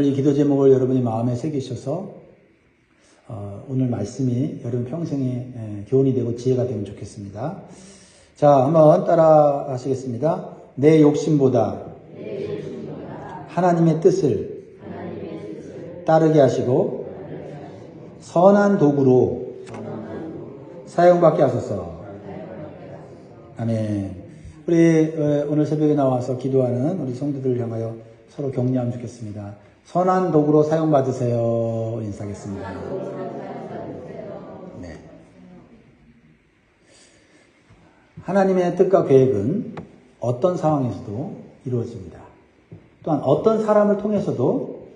이 기도 제목을 여러분이 마음에 새기셔서 오늘 말씀이 여러분 평생의 교훈이 되고 지혜가 되면 좋겠습니다. 자, 한번 따라 하시겠습니다. 내 욕심보다 하나님의 뜻을 따르게 하시고 선한 도구로 사용받게 하소서. 아멘. 우리 오늘 새벽에 나와서 기도하는 우리 성도들을 향하여 서로 격려하면 좋겠습니다. 선한 도구로 사용받으세요. 인사하겠습니다. 네. 하나님의 뜻과 계획은 어떤 상황에서도 이루어집니다. 또한 어떤 사람을 통해서도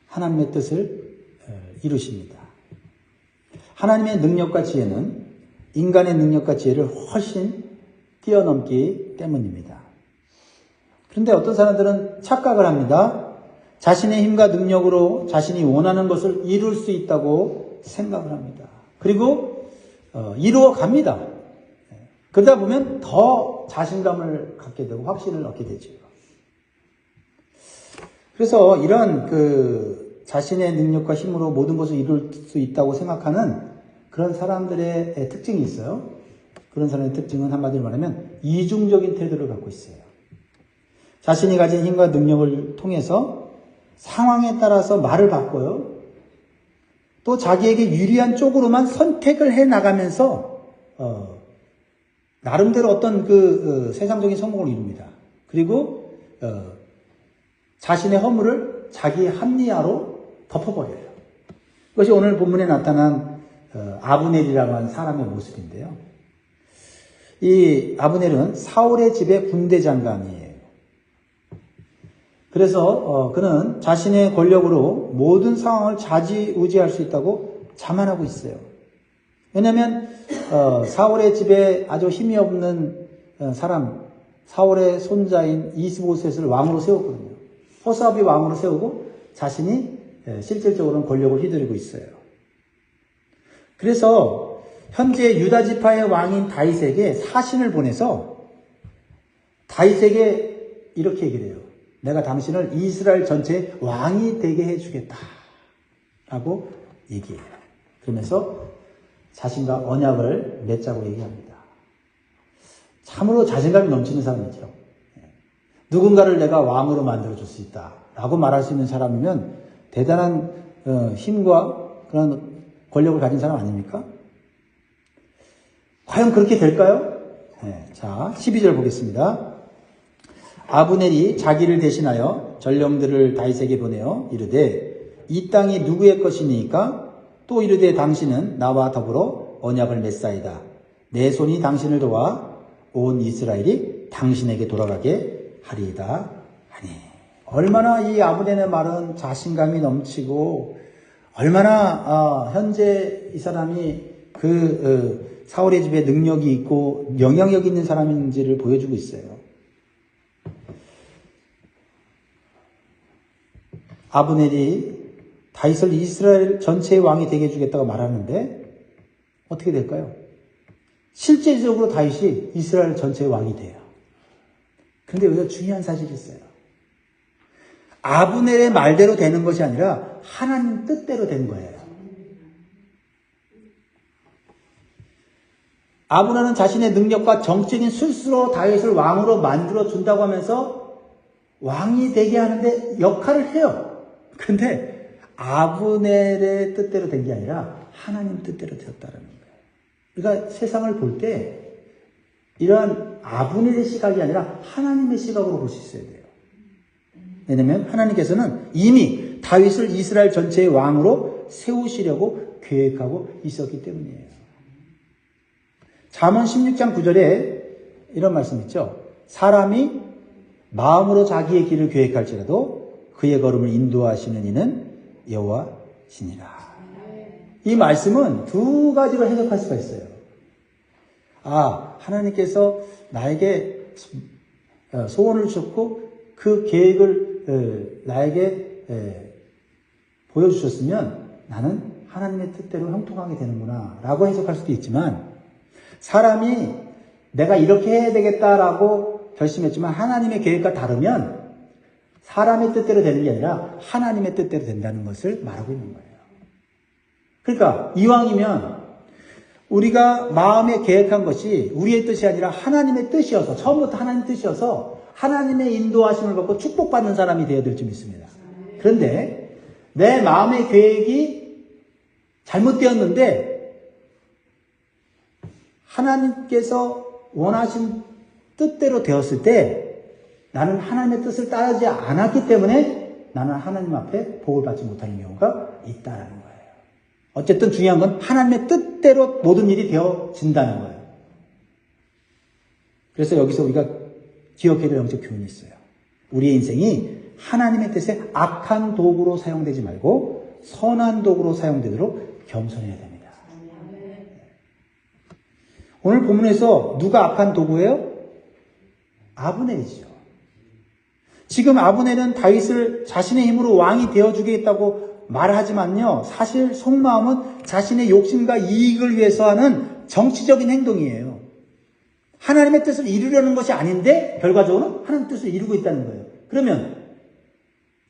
하나님의 뜻을 이루십니다. 하나님의 능력과 지혜는 인간의 능력과 지혜를 훨씬 뛰어넘기 때문입니다. 그런데 어떤 사람들은 착각을 합니다. 자신의 힘과 능력으로 자신이 원하는 것을 이룰 수 있다고 생각을 합니다. 그리고 이루어 갑니다. 그러다 보면 더 자신감을 갖게 되고 확신을 얻게 되죠. 그래서 이런 자신의 능력과 힘으로 모든 것을 이룰 수 있다고 생각하는 그런 사람들의 특징이 있어요. 그런 사람의 특징은 한마디로 말하면 이중적인 태도를 갖고 있어요. 자신이 가진 힘과 능력을 통해서 상황에 따라서 말을 바꿔요. 또 자기에게 유리한 쪽으로만 선택을 해 나가면서 나름대로 어떤 세상적인 성공을 이룹니다. 그리고 자신의 허물을 자기의 합리화로 덮어버려요. 이것이 오늘 본문에 나타난 아브넬이라고 하는 사람의 모습인데요. 이 아브넬은 사울의 집의 군대 장관이에요. 그래서 그는 자신의 권력으로 모든 상황을 좌지우지할 수 있다고 자만하고 있어요. 왜냐하면 사울의 집에 아주 힘이 없는 사람, 사울의 손자인 이스보셋을 왕으로 세웠거든요. 호사압이 왕으로 세우고 자신이 실질적으로는 권력을 휘두르고 있어요. 그래서 현재 유다 지파의 왕인 다윗에게 사신을 보내서 다윗에게 이렇게 얘기를 해요. 내가 당신을 이스라엘 전체의 왕이 되게 해주겠다 라고 얘기해요. 그러면서 자신과 언약을 맺자고 얘기합니다. 참으로 자신감이 넘치는 사람이죠. 누군가를 내가 왕으로 만들어줄 수 있다 라고 말할 수 있는 사람이면 대단한 힘과 그런 권력을 가진 사람 아닙니까? 과연 그렇게 될까요? 자, 12절 보겠습니다. 아브넬이 자기를 대신하여 전령들을 다윗에게 보내어 이르되 이 땅이 누구의 것이니까? 또 이르되 당신은 나와 더불어 언약을 맺사이다. 내 손이 당신을 도와 온 이스라엘이 당신에게 돌아가게 하리이다 하니. 얼마나 이 아브넬의 말은 자신감이 넘치고 얼마나 현재 이 사람이 사울의 집에 능력이 있고 영향력 있는 사람인지를 보여주고 있어요. 아브넬이 다윗을 이스라엘 전체의 왕이 되게 해주겠다고 말하는데 어떻게 될까요? 실제적으로 다윗이 이스라엘 전체의 왕이 돼요. 그런데 여기서 중요한 사실이 있어요. 아브넬의 말대로 되는 것이 아니라 하나님 뜻대로 된 거예요. 아브넬은 자신의 능력과 정적인 술수로 다윗을 왕으로 만들어준다고 하면서 왕이 되게 하는데 역할을 해요. 근데 아브넬의 뜻대로 된 게 아니라 하나님 뜻대로 되었다는 거예요. 그러니까 세상을 볼 때 이러한 아브넬의 시각이 아니라 하나님의 시각으로 볼 수 있어야 돼요. 왜냐하면 하나님께서는 이미 다윗을 이스라엘 전체의 왕으로 세우시려고 계획하고 있었기 때문이에요. 잠언 16장 9절에 이런 말씀 있죠. 사람이 마음으로 자기의 길을 계획할지라도 그의 걸음을 인도하시는 이는 여호와시니라. 이 말씀은 두 가지로 해석할 수가 있어요. 하나님께서 나에게 소원을 주셨고 그 계획을 나에게 보여주셨으면 나는 하나님의 뜻대로 형통하게 되는구나 라고 해석할 수도 있지만, 사람이 내가 이렇게 해야 되겠다라고 결심했지만 하나님의 계획과 다르면 사람의 뜻대로 되는 게 아니라 하나님의 뜻대로 된다는 것을 말하고 있는 거예요. 그러니까 이왕이면 우리가 마음에 계획한 것이 우리의 뜻이 아니라 하나님의 뜻이어서, 처음부터 하나님의 뜻이어서 하나님의 인도하심을 받고 축복받는 사람이 되어야 될 줄 믿습니다. 그런데 내 마음의 계획이 잘못되었는데 하나님께서 원하신 뜻대로 되었을 때 나는 하나님의 뜻을 따르지 않았기 때문에 나는 하나님 앞에 복을 받지 못하는 경우가 있다는 거예요. 어쨌든 중요한 건 하나님의 뜻대로 모든 일이 되어진다는 거예요. 그래서 여기서 우리가 기억해야 될 영적 교훈이 있어요. 우리의 인생이 하나님의 뜻에 악한 도구로 사용되지 말고 선한 도구로 사용되도록 겸손해야 됩니다. 오늘 본문에서 누가 악한 도구예요? 아브넬이죠. 지금 아브넬은 다윗을 자신의 힘으로 왕이 되어주겠다고 말하지만요, 사실 속마음은 자신의 욕심과 이익을 위해서 하는 정치적인 행동이에요. 하나님의 뜻을 이루려는 것이 아닌데 결과적으로 하나님의 뜻을 이루고 있다는 거예요. 그러면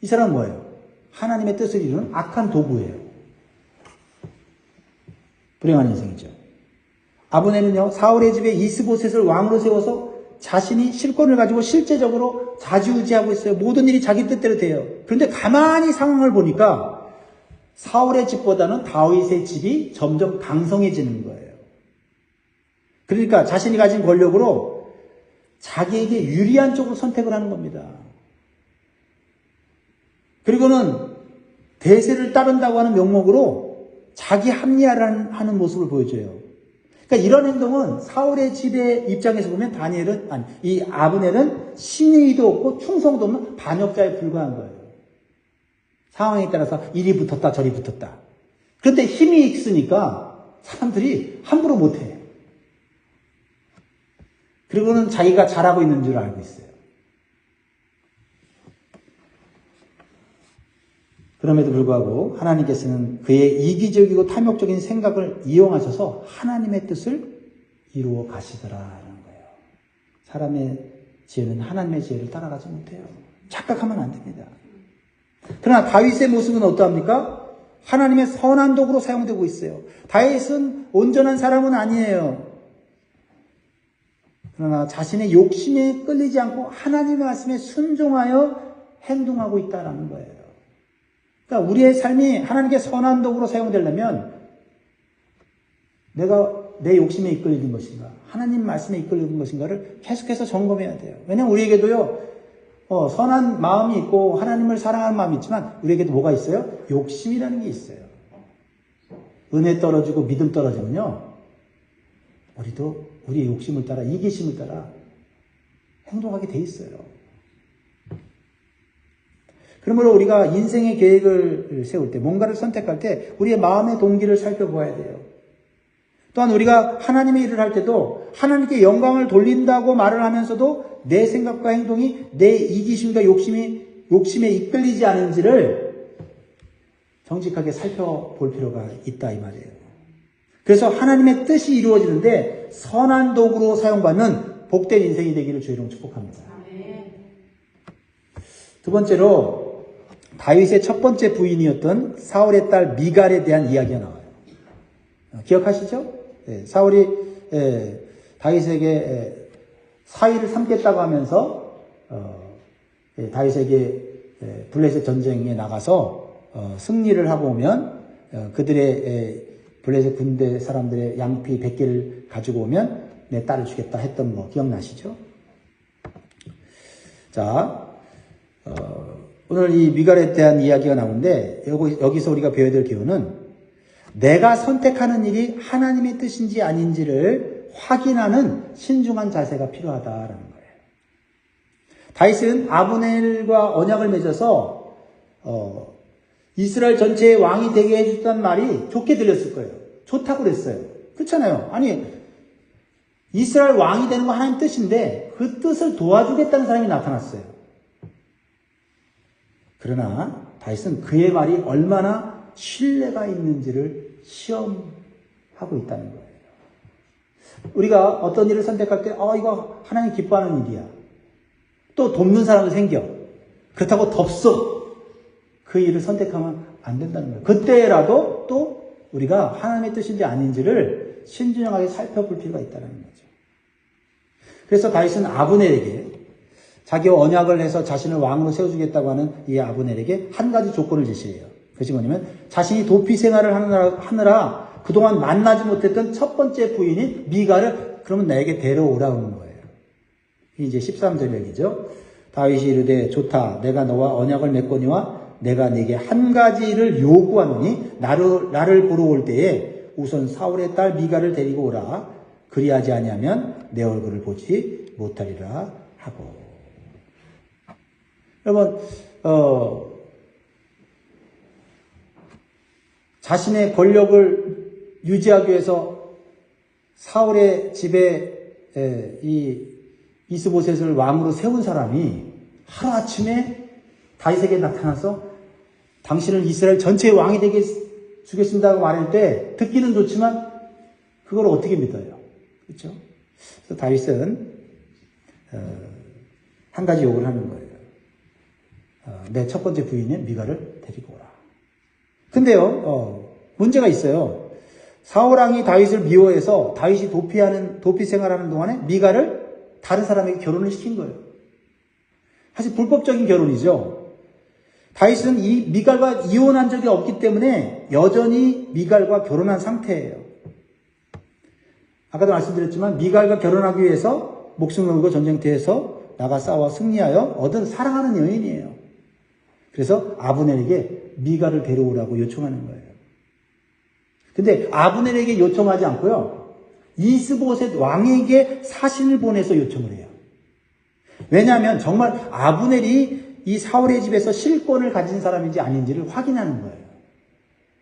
이 사람은 뭐예요? 하나님의 뜻을 이루는 악한 도구예요. 불행한 인생이죠. 아브넬은요, 사울의 집에 이스보셋을 왕으로 세워서 자신이 실권을 가지고 실제적으로 좌지우지하고 있어요. 모든 일이 자기 뜻대로 돼요. 그런데 가만히 상황을 보니까 사울의 집보다는 다윗의 집이 점점 강성해지는 거예요. 그러니까 자신이 가진 권력으로 자기에게 유리한 쪽으로 선택을 하는 겁니다. 그리고는 대세를 따른다고 하는 명목으로 자기 합리화를 하는 모습을 보여줘요. 그러니까 이런 행동은 사울의 집의 입장에서 보면 이 아브넬은 신의도 없고 충성도 없는 반역자에 불과한 거예요. 상황에 따라서 이리 붙었다 저리 붙었다. 그런데 힘이 있으니까 사람들이 함부로 못해. 그리고는 자기가 잘하고 있는 줄 알고 있어요. 그럼에도 불구하고 하나님께서는 그의 이기적이고 탐욕적인 생각을 이용하셔서 하나님의 뜻을 이루어 가시더라라는 거예요. 사람의 지혜는 하나님의 지혜를 따라가지 못해요. 착각하면 안 됩니다. 그러나 다윗의 모습은 어떠합니까? 하나님의 선한 도구로 사용되고 있어요. 다윗은 온전한 사람은 아니에요. 그러나 자신의 욕심에 끌리지 않고 하나님의 말씀에 순종하여 행동하고 있다는 거예요. 그러니까 우리의 삶이 하나님께 선한 도구로 사용되려면 내가 내 욕심에 이끌리는 것인가, 하나님 말씀에 이끌리는 것인가를 계속해서 점검해야 돼요. 왜냐하면 우리에게도요, 선한 마음이 있고 하나님을 사랑하는 마음이 있지만 우리에게도 뭐가 있어요? 욕심이라는 게 있어요. 은혜 떨어지고 믿음 떨어지면요, 우리도 우리의 욕심을 따라, 이기심을 따라 행동하게 돼 있어요. 그러므로 우리가 인생의 계획을 세울 때, 뭔가를 선택할 때 우리의 마음의 동기를 살펴보아야 돼요. 또한 우리가 하나님의 일을 할 때도 하나님께 영광을 돌린다고 말을 하면서도 내 생각과 행동이 내 이기심과 욕심에 이끌리지 않은지를 정직하게 살펴볼 필요가 있다 이 말이에요. 그래서 하나님의 뜻이 이루어지는데 선한 도구로 사용받는 복된 인생이 되기를 주의 이름으로 축복합니다. 두 번째로 다윗의 첫 번째 부인이었던 사울의 딸 미갈에 대한 이야기가 나와요. 기억하시죠? 사울이 다윗에게 사위를 삼겠다고 하면서 다윗에게 블레셋 전쟁에 나가서 승리를 하고 오면 그들의 블레셋 군대 사람들의 양피 100개를 가지고 오면 내 딸을 주겠다 했던 거 기억나시죠? 자, 오늘 이 미갈에 대한 이야기가 나오는데 여기서 우리가 배워야 될 교훈은 내가 선택하는 일이 하나님의 뜻인지 아닌지를 확인하는 신중한 자세가 필요하다라는 거예요. 다윗은 아브넬과 언약을 맺어서 이스라엘 전체의 왕이 되게 해줬다는 말이 좋게 들렸을 거예요. 좋다고 그랬어요. 그렇잖아요. 아니, 이스라엘 왕이 되는 거 하나님 뜻인데 그 뜻을 도와주겠다는 사람이 나타났어요. 그러나 다윗은 그의 말이 얼마나 신뢰가 있는지를 시험하고 있다는 거예요. 우리가 어떤 일을 선택할 때 이거 하나님 기뻐하는 일이야. 또 돕는 사람도 생겨. 그렇다고 덥석 그 일을 선택하면 안 된다는 거예요. 그때라도 또 우리가 하나님의 뜻인지 아닌지를 신중하게 살펴볼 필요가 있다는 거죠. 그래서 다윗은 아브넬에게 자기와 언약을 해서 자신을 왕으로 세워주겠다고 하는 이 아브넬에게 한 가지 조건을 제시해요. 그것이 뭐냐면 자신이 도피 생활을 하느라 그동안 만나지 못했던 첫 번째 부인인 미갈을 그러면 나에게 데려오라는 거예요. 이제 13절 얘기죠. 다윗이 이르되 좋다. 내가 너와 언약을 맺거니와 내가 네게 한 가지를 요구하노니 나를 보러 올 때에 우선 사울의 딸 미갈을 데리고 오라. 그리하지 아니하면 내 얼굴을 보지 못하리라 하고. 여러분 자신의 권력을 유지하기 위해서 사울의 집에 이 이스보셋을 왕으로 세운 사람이 하루아침에 다윗에게 나타나서 당신을 이스라엘 전체의 왕이 되게 주겠습니다고 말할 때 듣기는 좋지만 그걸 어떻게 믿어요? 그렇죠? 그래서 다윗은 한 가지 요구를 하는 거예요. 내 첫 번째 부인인 미갈을 데리고 오라. 근데요, 문제가 있어요. 사울왕이 다윗을 미워해서 다윗이 도피 생활하는 동안에 미갈을 다른 사람에게 결혼을 시킨 거예요. 사실 불법적인 결혼이죠. 다윗은 이 미갈과 이혼한 적이 없기 때문에 여전히 미갈과 결혼한 상태예요. 아까도 말씀드렸지만 미갈과 결혼하기 위해서 목숨을 걸고 전쟁터에서 나가 싸워 승리하여 얻은 사랑하는 여인이에요. 그래서 아브넬에게 미갈을 데려오라고 요청하는 거예요. 근데 아브넬에게 요청하지 않고요. 이스보셋 왕에게 사신을 보내서 요청을 해요. 왜냐하면 정말 아브넬이 이 사울의 집에서 실권을 가진 사람인지 아닌지를 확인하는 거예요.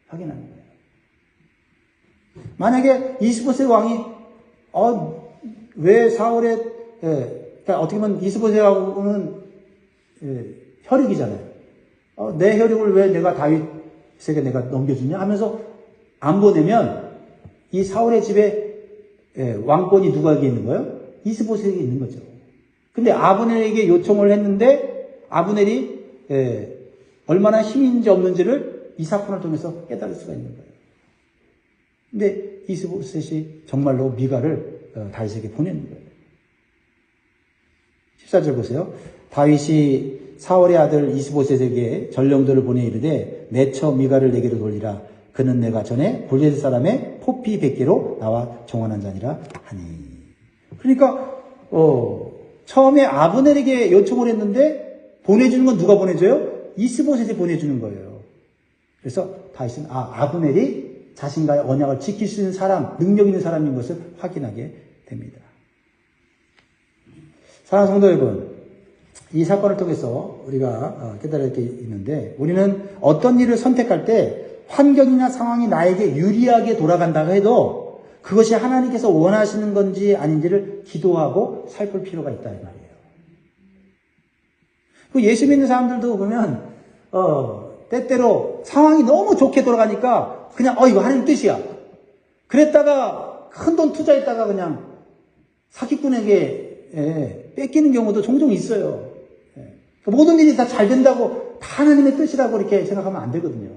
확인하는 거예요. 만약에 이스보셋 왕이 왜 사울의 그러니까 어떻게 보면 이스보셋하고는 혈육이잖아요. 내 혈육을 왜 내가 다윗에게 내가 넘겨주냐 하면서 안 보내면 이 사울의 집에 왕권이 누구에게 있는 거예요? 이스보셋에게 있는 거죠. 근데 아브넬에게 요청을 했는데 아브넬이 얼마나 힘이 있는지 없는지를 이 사건을 통해서 깨달을 수가 있는 거예요. 근데 이스보셋이 정말로 미갈을 다윗에게 보내는 거예요. 14절 보세요. 다윗이 사울의 아들 이스보셋에게 전령들을 보내 이르되 내 처 미갈을 내게로 돌리라. 그는 내가 전에 골리앗 사람의 포피 100개로 나와 정원한 자니라 하니. 그러니까 처음에 아브넬에게 요청을 했는데 보내주는 건 누가 보내줘요? 이스보셋이 보내주는 거예요. 그래서 다윗은 아브넬이 자신과의 언약을 지킬 수 있는 사람, 능력 있는 사람인 것을 확인하게 됩니다. 사랑하는 성도 여러분, 이 사건을 통해서 우리가 깨달을 게 있는데 우리는 어떤 일을 선택할 때 환경이나 상황이 나에게 유리하게 돌아간다고 해도 그것이 하나님께서 원하시는 건지 아닌지를 기도하고 살필 필요가 있다 이 말이에요. 그 예수 믿는 사람들도 보면 때때로 상황이 너무 좋게 돌아가니까 그냥 이거 하나님 뜻이야. 그랬다가 큰 돈 투자했다가 그냥 사기꾼에게 뺏기는 경우도 종종 있어요. 모든 일이 다 잘 된다고 다 하나님의 뜻이라고 이렇게 생각하면 안 되거든요.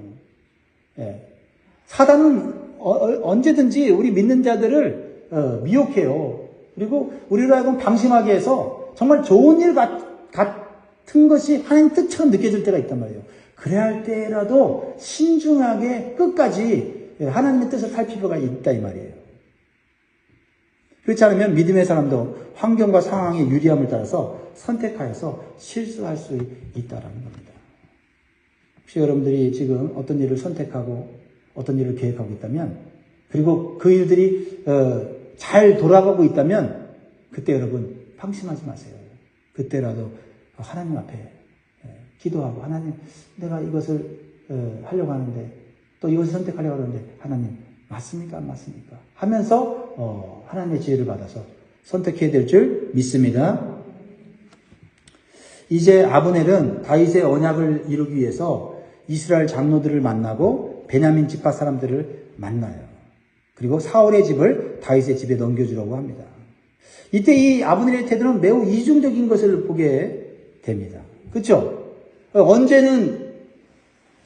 사단은 언제든지 우리 믿는 자들을 미혹해요. 그리고 우리로 하여금 방심하게 해서 정말 좋은 일 같은 것이 하나님 뜻처럼 느껴질 때가 있단 말이에요. 그래야 할 때라도 신중하게 끝까지 하나님의 뜻을 살필 필요가 있다 이 말이에요. 그렇지 않으면 믿음의 사람도 환경과 상황의 유리함을 따라서 선택하여서 실수할 수 있다라는 겁니다. 혹시 여러분들이 지금 어떤 일을 선택하고 어떤 일을 계획하고 있다면 그리고 그 일들이 잘 돌아가고 있다면 그때 여러분 방심하지 마세요. 그때라도 하나님 앞에 기도하고 하나님 내가 이것을 하려고 하는데 또 이것을 선택하려고 하는데 하나님 맞습니까? 안 맞습니까? 하면서 하나님의 지혜를 받아서 선택해야 될 줄 믿습니다. 이제 아브넬은 다윗의 언약을 이루기 위해서 이스라엘 장로들을 만나고 베냐민 지파 사람들을 만나요. 그리고 사울의 집을 다윗의 집에 넘겨주려고 합니다. 이때 이 아브넬의 태도는 매우 이중적인 것을 보게 됩니다. 그렇죠? 언제는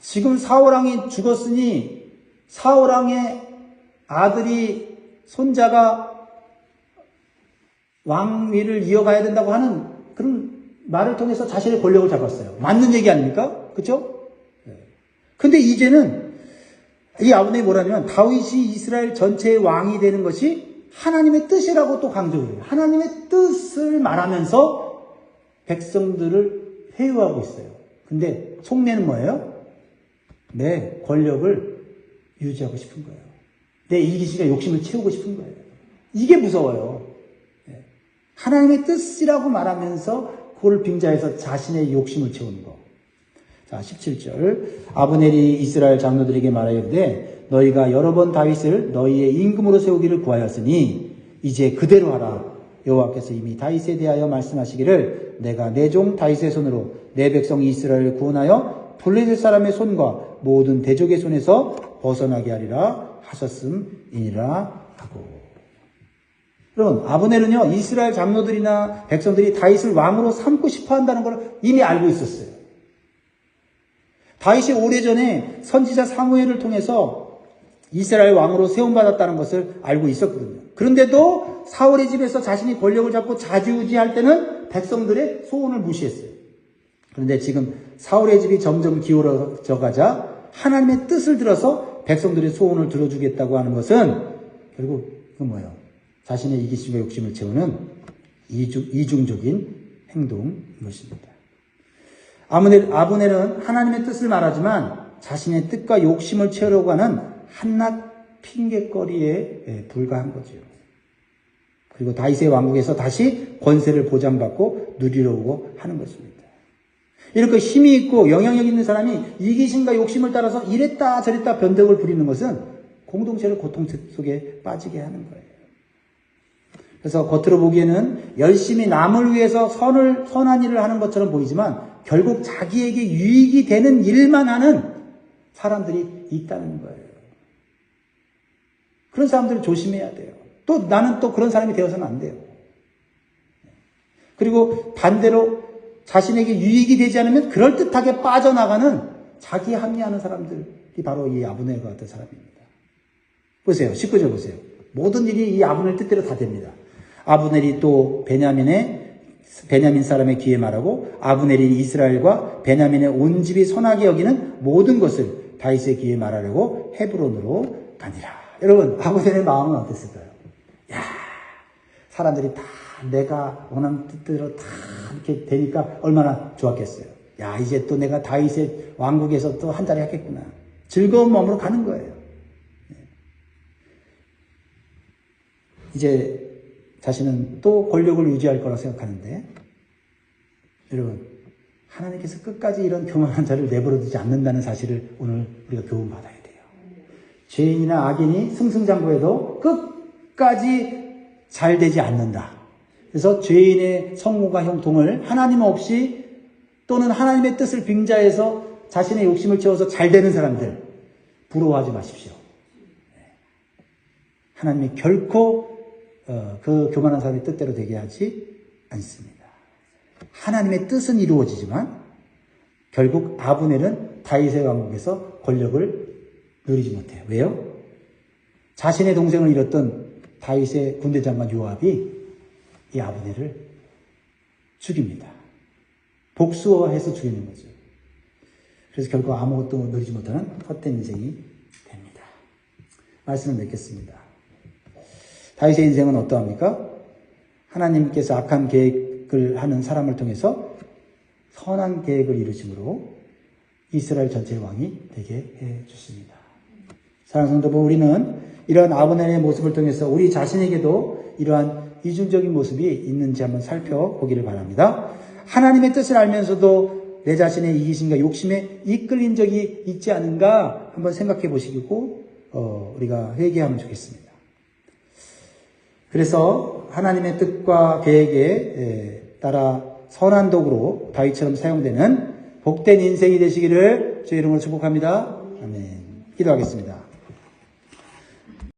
지금 사울왕이 죽었으니 사울왕의 아들이 손자가 왕위를 이어가야 된다고 하는 그런 말을 통해서 자신의 권력을 잡았어요. 맞는 얘기 아닙니까? 그렇죠? 근데 이제는 이 아브넬이 뭐라냐면 다윗이 이스라엘 전체의 왕이 되는 것이 하나님의 뜻이라고 또 강조를 해요. 하나님의 뜻을 말하면서 백성들을 회유하고 있어요. 근데 속내는 뭐예요? 내 권력을 유지하고 싶은 거예요. 내 이기심과 욕심을 채우고 싶은 거예요. 이게 무서워요. 하나님의 뜻이라고 말하면서 그걸 빙자해서 자신의 욕심을 채우는 거. 자, 17절. 아브넬이 이스라엘 장로들에게 말하였되 너희가 여러 번 다윗을 너희의 임금으로 세우기를 구하였으니 이제 그대로 하라. 여호와께서 이미 다윗에 대하여 말씀하시기를 내가 내 종 다윗의 손으로 내 백성 이스라엘을 구원하여 블레셋 사람의 손과 모든 대적의 손에서 벗어나게 하리라 하셨음이니라 하고. 여러분, 아브넬은요 이스라엘 장로들이나 백성들이 다윗을 왕으로 삼고 싶어 한다는 걸 이미 알고 있었어요. 다윗이 오래전에 선지자 사무엘을 통해서 이스라엘 왕으로 세움받았다는 것을 알고 있었거든요. 그런데도 사울의 집에서 자신이 권력을 잡고 좌지우지할 때는 백성들의 소원을 무시했어요. 그런데 지금 사울의 집이 점점 기울어져 가자 하나님의 뜻을 들어서 백성들의 소원을 들어주겠다고 하는 것은 결국 그건 뭐예요? 자신의 이기심과 욕심을 채우는 이중적인 행동인 것입니다. 아브넬은 하나님의 뜻을 말하지만 자신의 뜻과 욕심을 채우려고 하는 한낱 핑계거리에 불과한 거죠. 그리고 다윗의 왕국에서 다시 권세를 보장받고 누리려고 하는 것입니다. 이렇게 힘이 있고 영향력 있는 사람이 이기심과 욕심을 따라서 이랬다 저랬다 변덕을 부리는 것은 공동체를 고통 속에 빠지게 하는 거예요. 그래서 겉으로 보기에는 열심히 남을 위해서 선한 일을 하는 것처럼 보이지만 결국 자기에게 유익이 되는 일만 하는 사람들이 있다는 거예요. 그런 사람들을 조심해야 돼요. 또 나는 또 그런 사람이 되어서는 안 돼요. 그리고 반대로 자신에게 유익이 되지 않으면 그럴듯하게 빠져나가는 자기 합리하는 사람들이 바로 이 아브넬과 같은 사람입니다. 보세요. 19절 보세요. 모든 일이 이 아브넬 뜻대로 다 됩니다. 아브넬이 또 베냐민 사람의 귀에 말하고 아브넬이 이스라엘과 베냐민의 온 집이 선하게 여기는 모든 것을 다윗의 귀에 말하려고 헤브론으로 가니라. 여러분, 아브넬의 마음은 어땠을까요? 야, 사람들이 다 내가 원하는 뜻대로 다 이렇게 되니까 얼마나 좋았겠어요. 야, 이제 또 내가 다윗의 왕국에서 또 한 자리 하겠구나. 즐거운 마음으로 가는 거예요. 이제 자신은 또 권력을 유지할 거라고 생각하는데, 여러분, 하나님께서 끝까지 이런 교만한 자를 내버려 두지 않는다는 사실을 오늘 우리가 교훈받아야 돼요. 죄인이나 악인이 승승장구해도 끝까지 잘 되지 않는다. 그래서 죄인의 성모가 형통을 하나님 없이 또는 하나님의 뜻을 빙자해서 자신의 욕심을 채워서 잘 되는 사람들 부러워하지 마십시오. 하나님이 결코 그 교만한 사람의 뜻대로 되게 하지 않습니다. 하나님의 뜻은 이루어지지만 결국 아브넬은 다윗의 왕국에서 권력을 누리지 못해요. 왜요? 자신의 동생을 잃었던 다윗의 군대 장관 요압이 이 아브넬을 죽입니다. 복수해서 죽이는 거죠. 그래서 결국 아무것도 누리지 못하는 헛된 인생이 됩니다. 말씀을 맺겠습니다. 다윗의 인생은 어떠합니까? 하나님께서 악한 계획을 하는 사람을 통해서 선한 계획을 이루심으로 이스라엘 전체의 왕이 되게 해 주십니다. 사랑하는 성도분, 우리는 이러한 아브넬의 모습을 통해서 우리 자신에게도 이러한 이중적인 모습이 있는지 한번 살펴보기를 바랍니다. 하나님의 뜻을 알면서도 내 자신의 이기심과 욕심에 이끌린 적이 있지 않은가 한번 생각해 보시고 우리가 회개하면 좋겠습니다. 그래서 하나님의 뜻과 계획에 따라 선한 도구로 다윗처럼 사용되는 복된 인생이 되시기를 주의 이름으로 축복합니다. 아멘. 기도하겠습니다.